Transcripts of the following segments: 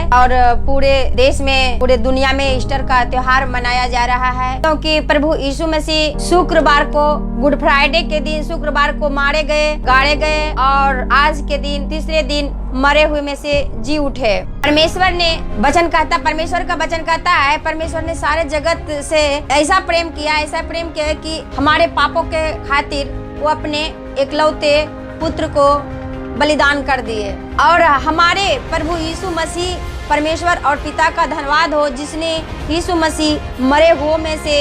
और पूरे देश में, पूरे दुनिया में ईस्टर का त्योहार मनाया जा रहा है, क्योंकि प्रभु यीशु मसीह शुक्रवार को, गुड फ्राइडे के दिन शुक्रवार को मारे गए, गाड़े गए और आज के दिन, तीसरे दिन मरे हुए में से जी उठे। परमेश्वर ने वचन कहता, परमेश्वर का वचन कहता है, परमेश्वर ने सारे जगत से ऐसा प्रेम किया कि हमारे पापों के खातिर वो अपने एकलौते पुत्र को बलिदान कर दिए। और हमारे प्रभु यीशु मसीह, परमेश्वर और पिता का धन्यवाद हो जिसने यीशु मसीह मरे हुए में से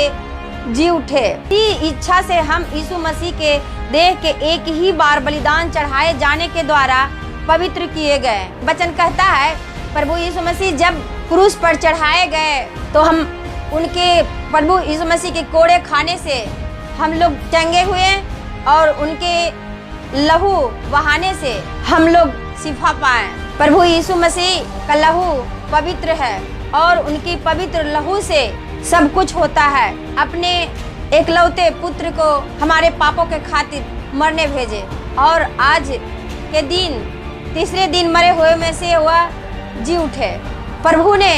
जी उठे। इसी इच्छा से हम यीशु मसीह के देह के एक ही बार बलिदान चढ़ाए जाने के द्वारा पवित्र किए गए। वचन कहता है प्रभु यीशु मसीह जब क्रूस पर चढ़ाए गए तो हम उनके, प्रभु यीशु मसीह के कोड़े खाने से हम लोग चंगे हुए और उनके लहू बहाने से हम लोग शिफा पाए। प्रभु यीशु मसीह का लहू पवित्र है और उनकी पवित्र लहू से सब कुछ होता है। अपने एकलौते पुत्र को हमारे पापों के खातिर मरने भेजे और आज के दिन, तीसरे दिन मरे हुए में से वह जी उठे। प्रभु ने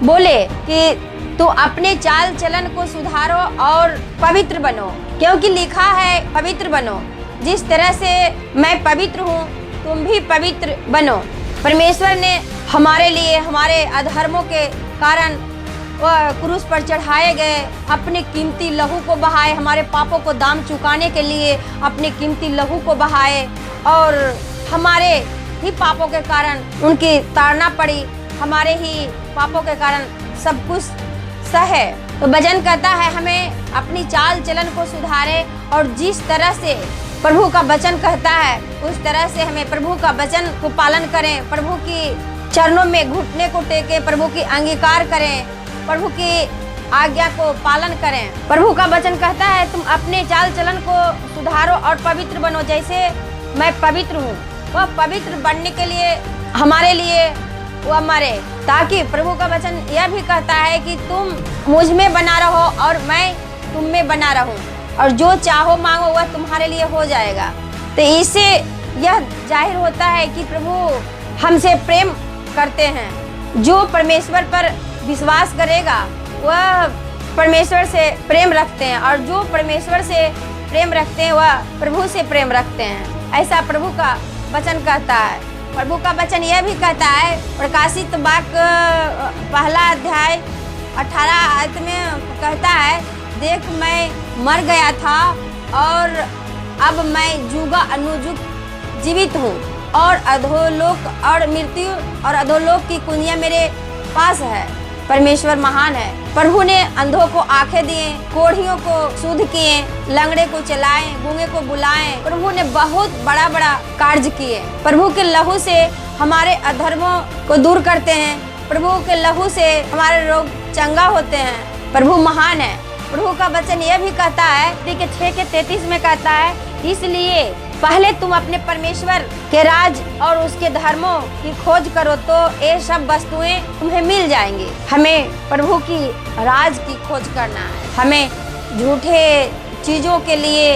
बोले कि तू अपने चाल चलन को सुधारो और पवित्र बनो, क्योंकि लिखा है पवित्र बनो जिस तरह से मैं पवित्र हूँ तुम भी पवित्र बनो। परमेश्वर ने हमारे लिए, हमारे अधर्मों के कारण वह क्रूस पर चढ़ाए गए, अपने कीमती लहू को बहाए, हमारे पापों को दाम चुकाने के लिए अपने कीमती लहू को बहाए और हमारे ही पापों के कारण उनकी ताड़ना पड़ी, हमारे ही पापों के कारण सब कुछ सहे। तो वचन कहता है हमें अपनी चाल चलन को सुधारे और जिस तरह से प्रभु का वचन कहता है उस तरह से हमें प्रभु का वचन को पालन करें, प्रभु की चरणों में घुटने को टेके, प्रभु की अंगीकार करें, प्रभु की आज्ञा को पालन करें। प्रभु का वचन कहता है तुम अपने चाल चलन को सुधारो और पवित्र बनो जैसे मैं पवित्र हूँ। वह पवित्र बनने के लिए हमारे लिए वह मरे, ताकि प्रभु का वचन यह भी कहता है कि तुम मुझ में बना रहो और मैं तुम में बना रहूं, और जो चाहो मांगो वह तुम्हारे लिए हो जाएगा। तो इससे यह जाहिर होता है कि प्रभु हमसे प्रेम करते हैं। जो परमेश्वर पर विश्वास करेगा वह परमेश्वर से प्रेम रखते हैं, और जो परमेश्वर से प्रेम रखते हैं वह प्रभु से प्रेम रखते हैं, ऐसा प्रभु का वचन कहता है। प्रभु का वचन यह भी कहता है, प्रकाशित वाक्य 1 अध्याय 18 आयत में कहता है, देख मैं मर गया था और अब मैं जुगा अनुजुग जीवित हूँ, और अधोलोक और मृत्यु और अधोलोक की कुंजियाँ मेरे पास है। परमेश्वर महान है। प्रभु ने अंधों को आंखें दिए, कोढ़ियों को शुद्ध किए, लंगड़े को चलाए, गूंगे को बुलाए। प्रभु ने बहुत बड़ा बड़ा कार्य किए। प्रभु के लहू से हमारे अधर्मों को दूर करते हैं, प्रभु के लहू से हमारे रोग चंगा होते हैं। प्रभु महान है। प्रभु का वचन यह भी कहता है, 6:33 में कहता है, इसलिए पहले तुम अपने परमेश्वर के राज और उसके धर्मों की खोज करो तो ये सब वस्तुएं तुम्हें मिल जाएंगी। हमें प्रभु की राज की खोज करना है, हमें झूठे चीजों के लिए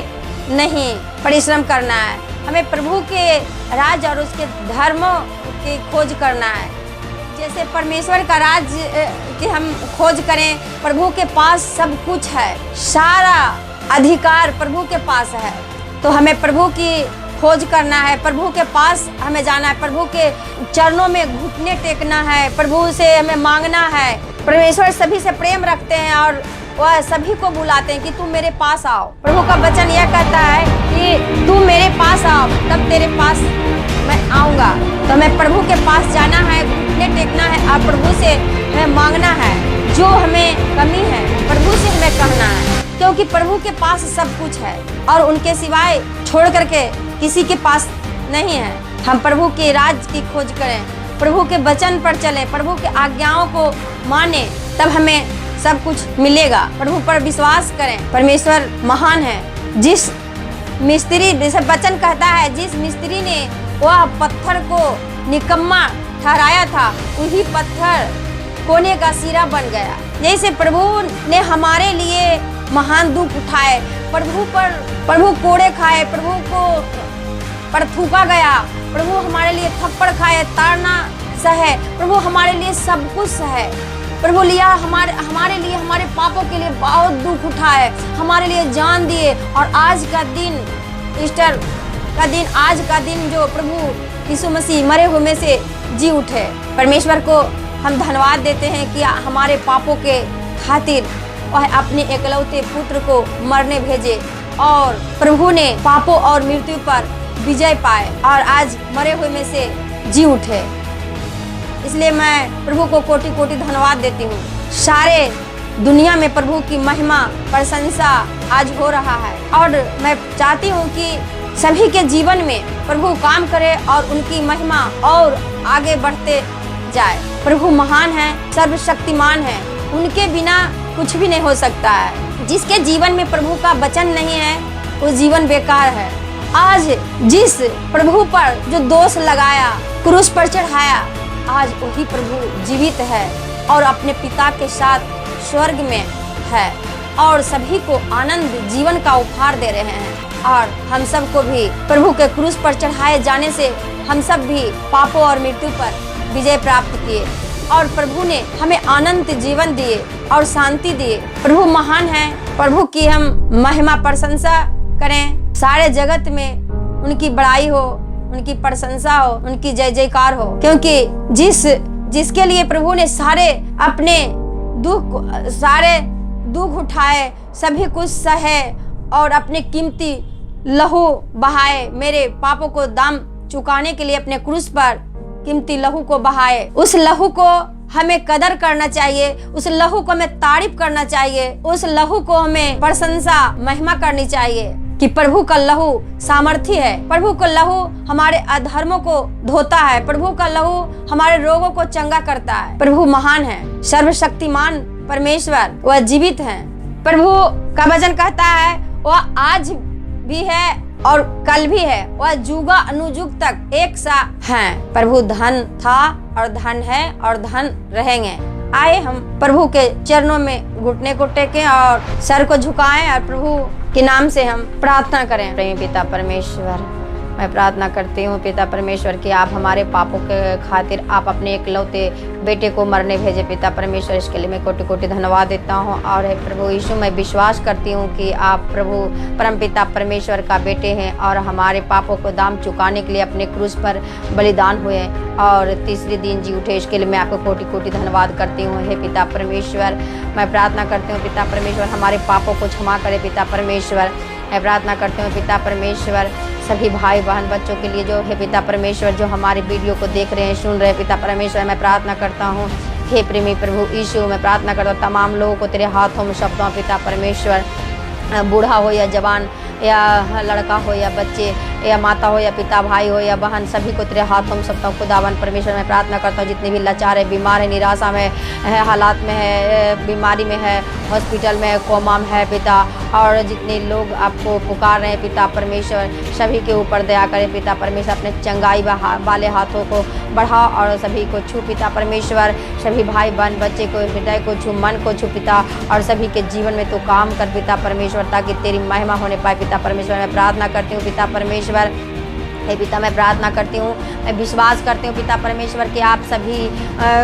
नहीं परिश्रम करना है, हमें प्रभु के राज और उसके धर्मों की खोज करना है। जैसे परमेश्वर का राज की हम खोज करें, प्रभु के पास सब कुछ है, सारा अधिकार प्रभु के पास है। तो हमें प्रभु की खोज करना है, प्रभु के पास हमें जाना है, प्रभु के चरणों में घुटने टेकना है, प्रभु से हमें मांगना है। परमेश्वर सभी से प्रेम रखते हैं और वह सभी को बुलाते हैं कि तू मेरे पास आओ। प्रभु का वचन यह कहता है कि तू मेरे पास आओ तब तेरे पास मैं आऊँगा। तो हमें प्रभु के पास जाना है, घुटने टेकना है और प्रभु से हमें मांगना है। जो हमें कमी है प्रभु से हमें कहना है, क्योंकि प्रभु के पास सब कुछ है और उनके सिवाय छोड़ करके किसी के पास नहीं है। हम प्रभु के राज की खोज करें, प्रभु के वचन पर चले, प्रभु के आज्ञाओं को माने, तब हमें सब कुछ मिलेगा। प्रभु पर विश्वास करें। परमेश्वर महान है। जिस मिस्त्री, जैसे वचन कहता है, जिस मिस्त्री ने वह पत्थर को निकम्मा ठहराया था वही पत्थर कोने का सिरा बन गया। जैसे प्रभु ने हमारे लिए महान दुख उठाए, प्रभु कोड़े खाए, प्रभु को पर थूका गया, प्रभु हमारे लिए थप्पड़ खाए, ताड़ना सहे। प्रभु हमारे लिए सब कुछ सहे। प्रभु लिया हमारे लिए, हमारे पापों के लिए बहुत दुख उठाए, हमारे लिए जान दिए। और आज का दिन, ईस्टर का दिन, आज का दिन जो प्रभु यीशु मसीह मरे हुए में से जी उठे, परमेश्वर को हम धन्यवाद देते हैं कि हमारे पापों के खातिर वह अपने एकलौते पुत्र को मरने भेजे और प्रभु ने पापों और मृत्यु पर विजय पाए और आज मरे हुए में से जी उठे। इसलिए मैं प्रभु को कोटि कोटि धन्यवाद देती हूँ। सारे दुनिया में प्रभु की महिमा प्रशंसा आज हो रहा है और मैं चाहती हूँ कि सभी के जीवन में प्रभु काम करे और उनकी महिमा और आगे बढ़ते जाए। प्रभु महान है, सर्वशक्तिमान है, उनके बिना कुछ भी नहीं हो सकता है। जिसके जीवन में प्रभु का वचन नहीं है वो जीवन बेकार है। आज जिस प्रभु पर जो दोष लगाया, क्रूस पर चढ़ाया, आज वही प्रभु जीवित है और अपने पिता के साथ स्वर्ग में है और सभी को आनंद जीवन का उपहार दे रहे हैं। और हम सबको भी प्रभु के क्रूस पर चढ़ाए जाने से हम सब भी पापों और मृत्यु पर विजय प्राप्त किए और प्रभु ने हमें अनंत जीवन दिए और शांति दिए। प्रभु महान है, प्रभु की हम महिमा प्रशंसा करें, सारे जगत में उनकी बड़ाई हो, उनकी प्रशंसा हो, उनकी जय जयकार हो। क्योंकि जिसके लिए प्रभु ने सारे दुख उठाए, सभी कुछ सहे और अपने कीमती लहू बहाए, मेरे पापों को दाम चुकाने के लिए अपने क्रूस पर कीमती लहू को बहाए। उस लहू को हमें कदर करना चाहिए, उस लहू को हमें तारीफ करना चाहिए, उस लहू को हमें प्रशंसा महिमा करनी चाहिए कि प्रभु का लहू सामर्थी है। प्रभु का लहू हमारे अधर्मों को धोता है, प्रभु का लहू हमारे रोगों को चंगा करता है। प्रभु महान है, सर्वशक्तिमान परमेश्वर, वह जीवित है। प्रभु का वचन कहता है वह आज भी है और कल भी है, वह जुगा अनुजुग तक एक सा है। प्रभु धन था और धन है और धन रहेंगे। आए हम प्रभु के चरणों में घुटने को टेकें और सर को झुकाएं और प्रभु के नाम से हम प्रार्थना करें। प्रेमी पिता परमेश्वर, मैं प्रार्थना करती हूँ पिता परमेश्वर कि आप हमारे पापों के खातिर आप अपने एकलौते बेटे को मरने भेजे। पिता परमेश्वर, इसके लिए मैं कोटि कोटि धन्यवाद देता हूँ। और प्रभु यीशु, मैं विश्वास करती हूँ कि आप प्रभु परम पिता परमेश्वर का बेटे हैं और हमारे पापों को दाम चुकाने के लिए अपने क्रूस पर बलिदान हुए और तीसरे दिन जी उठे। इसके लिए मैं आपको कोटि कोटि धन्यवाद करती हूँ। हे पिता परमेश्वर, मैं प्रार्थना करती हूँ पिता परमेश्वर हमारे पापों को क्षमा करे। पिता परमेश्वर, मैं प्रार्थना करती हूँ पिता परमेश्वर सभी भाई बहन बच्चों के लिए जो है पिता परमेश्वर जो हमारे वीडियो को देख रहे हैं, सुन रहे हैं, पिता परमेश्वर मैं प्रार्थना करता हूँ। हे प्रेमी प्रभु यीशु, मैं प्रार्थना करता हूँ तमाम लोगों को तेरे हाथों में सौंपता हूँ। पिता परमेश्वर, बूढ़ा हो या जवान या लड़का हो या बच्चे या माता हो या पिता, भाई हो या बहन, सभी को तेरे हाथों में सौंपता हूँ। खुदावन परमेश्वर, मैं प्रार्थना करता हूँ जितने भी लाचार है, बीमार है, निराशा में है, हालात में है, बीमारी में है, हॉस्पिटल में है, कोमा में है पिता, और जितने लोग आपको पुकार रहे हैं पिता परमेश्वर, सभी के ऊपर दया करें पिता परमेश्वर। अपने चंगाई वाले हाथों को बढ़ा और सभी को छू पिता परमेश्वर। सभी भाई बहन बच्चे को हृदय को छू, मन को छू पिता, और सभी के जीवन में तो काम कर पिता परमेश्वर ताकि तेरी महिमा होने पाए पिता परमेश्वर। मैं प्रार्थना करती हूँ पिता परमेश्वर। हे पिता, मैं प्रार्थना करती हूँ, मैं विश्वास करती हूँ पिता परमेश्वर कि आप सभी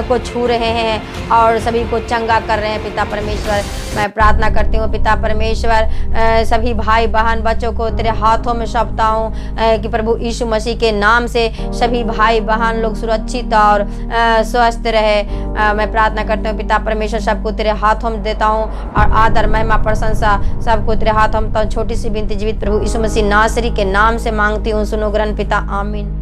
को छू रहे हैं और सभी को चंगा कर रहे हैं पिता परमेश्वर। मैं प्रार्थना करती हूँ पिता परमेश्वर सभी भाई बहन बच्चों को तेरे हाथों में सौंपता हूँ कि प्रभु यीशु मसीह के नाम से सभी भाई बहन लोग सुरक्षित और स्वस्थ रहे। मैं प्रार्थना करती हूँ पिता परमेश्वर, सबको तेरे हाथों में देता हूँ और आदर महिमा प्रशंसा सबको तेरे हाथों में। छोटी सी विनती जीवित प्रभु यीशु मसीह नासरी के नाम से मांगती हूँ, सुनो ग्रहण पिता, आमीन।